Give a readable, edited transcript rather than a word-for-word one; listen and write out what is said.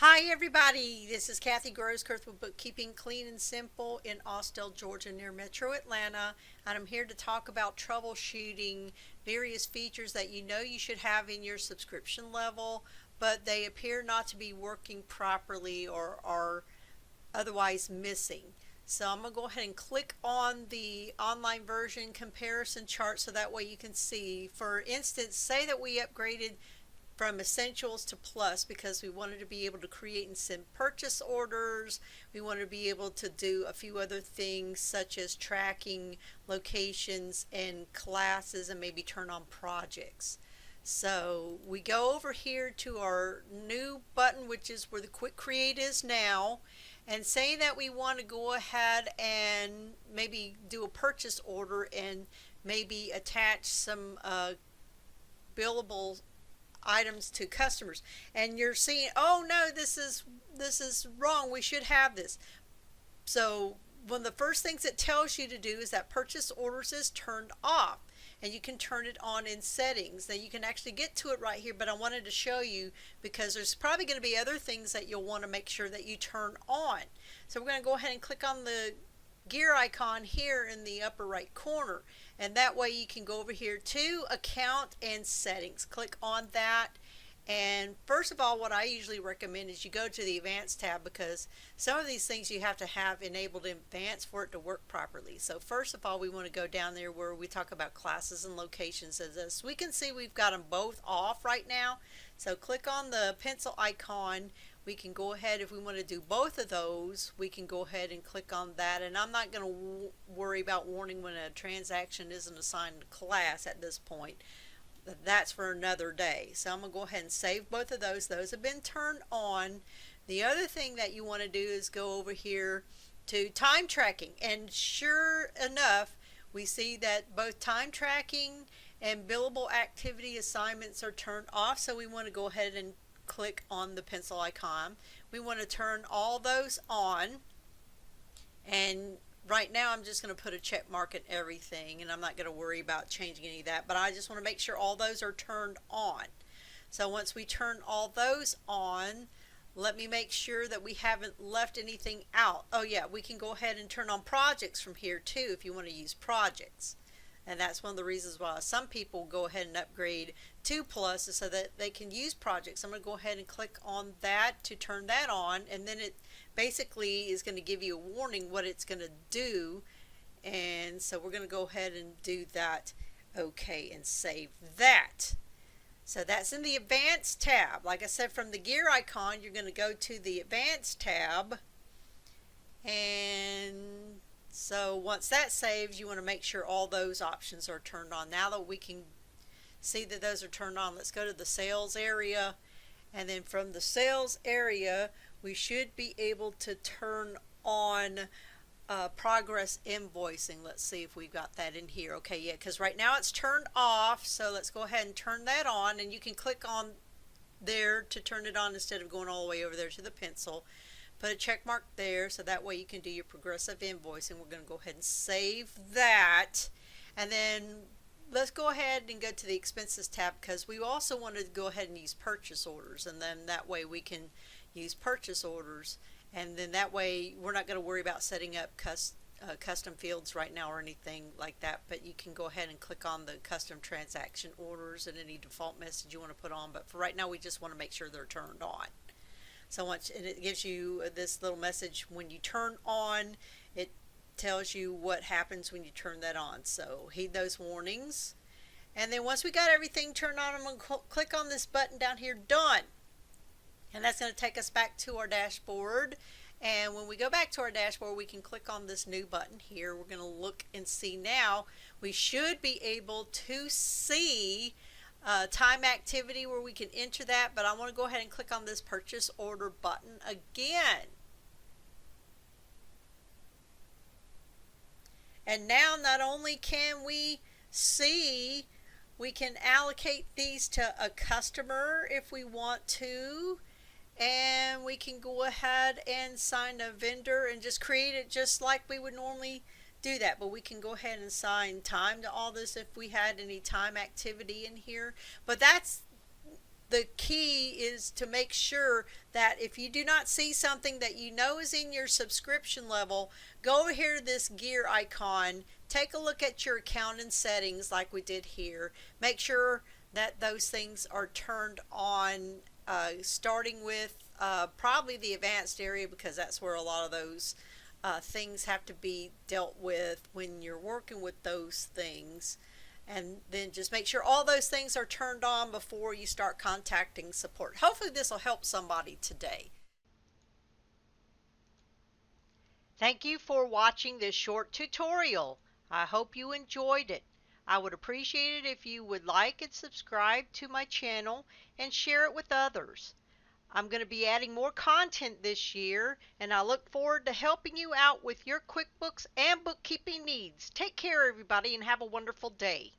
Hi everybody, this is Kathy Grosskirth with Bookkeeping Clean and Simple in Austell, Georgia near Metro Atlanta, and I'm here to talk about troubleshooting various features that you know you should have in your subscription level, but they appear not to be working properly or are otherwise missing. So I'm going to go ahead and click on the online version comparison chart so that way you can see. For instance, say that we upgraded from Essentials to Plus because we wanted to be able to create and send purchase orders. We wanted to be able to do a few other things such as tracking locations and classes and maybe turn on projects. So we go over here to our new button, which is where the Quick Create is now, and say that we want to go ahead and maybe do a purchase order and maybe attach some billable items to customers, and you're seeing, oh no, this is wrong, we should have this. So one of the first things it tells you to do is that purchase orders is turned off, and you can turn it on in settings. Now you can actually get to it right here, but I wanted to show you because there's probably going to be other things that you'll want to make sure that you turn on. So we're going to go ahead and click on the gear icon here in the upper right corner, and that way you can go over here to account and settings. Click on that, and first of all, what I usually recommend is you go to the advanced tab because some of these things you have to have enabled in advance for it to work properly. So first of all, we want to go down there where we talk about classes and locations. As this, we can see we've got them both off right now. So click on the pencil icon. We can go ahead, if we want to do both of those, we can go ahead and click on that. And I'm not going to worry about warning when a transaction isn't assigned a class at this point. That's for another day. So I'm going to go ahead and save both of those. Those have been turned on. The other thing that you want to do is go over here to time tracking. And sure enough, we see that both time tracking and billable activity assignments are turned off. So we want to go ahead and click on the pencil icon. We want to turn all those on, and right now I'm just going to put a check mark in everything, and I'm not going to worry about changing any of that, but I just want to make sure all those are turned on. So once we turn all those on, let me make sure that we haven't left anything out. Oh yeah, we can go ahead and turn on projects from here too if you want to use projects. And that's one of the reasons why some people go ahead and upgrade to Plus so that they can use projects. I'm going to go ahead and click on that to turn that on, and then it basically is going to give you a warning what it's going to do. And so we're going to go ahead and do that. Okay, and save that. So that's in the Advanced tab. Like I said, from the gear icon, you're going to go to the Advanced tab, and so once that saves, you want to make sure all those options are turned on. Now that we can see that those are turned on, let's go to the sales area, and then from the sales area we should be able to turn on progress invoicing. Let's see if we've got that in here. Okay, yeah, because right now it's turned off, so let's go ahead and turn that on, and you can click on there to turn it on instead of going all the way over there to the pencil. Put a check mark there so that way you can do your progressive invoicing. We're going to go ahead and save that, and then let's go ahead and go to the expenses tab because we also wanted to go ahead and use purchase orders, and then that way we can use purchase orders, and then that way we're not going to worry about setting up custom fields right now or anything like that, but you can go ahead and click on the custom transaction orders and any default message you want to put on, but for right now we just want to make sure they're turned on. So once, and it gives you this little message when you turn on, it tells you what happens when you turn that on. So heed those warnings. And then once we got everything turned on, I'm going to click on this button down here, done. And that's going to take us back to our dashboard. And when we go back to our dashboard, we can click on this new button here. We're going to look and see now. We should be able to see time activity where we can enter that, but I want to go ahead and click on this purchase order button again. And now not only can we see, we can allocate these to a customer if we want to, and we can go ahead and sign a vendor and just create it just like we would normally do that. But we can go ahead and assign time to all this if we had any time activity in here. But that's the key is to make sure that if you do not see something that you know is in your subscription level, go over here to this gear icon, take a look at your account and settings like we did here. Make sure that those things are turned on, starting with probably the advanced area, because that's where a lot of those things have to be dealt with when you're working with those things. And then just make sure all those things are turned on before you start contacting support. Hopefully this will help somebody today. Thank you for watching this short tutorial. I hope you enjoyed it. I would appreciate it if you would like and subscribe to my channel and share it with others. I'm going to be adding more content this year, and I look forward to helping you out with your QuickBooks and bookkeeping needs. Take care, everybody, and have a wonderful day.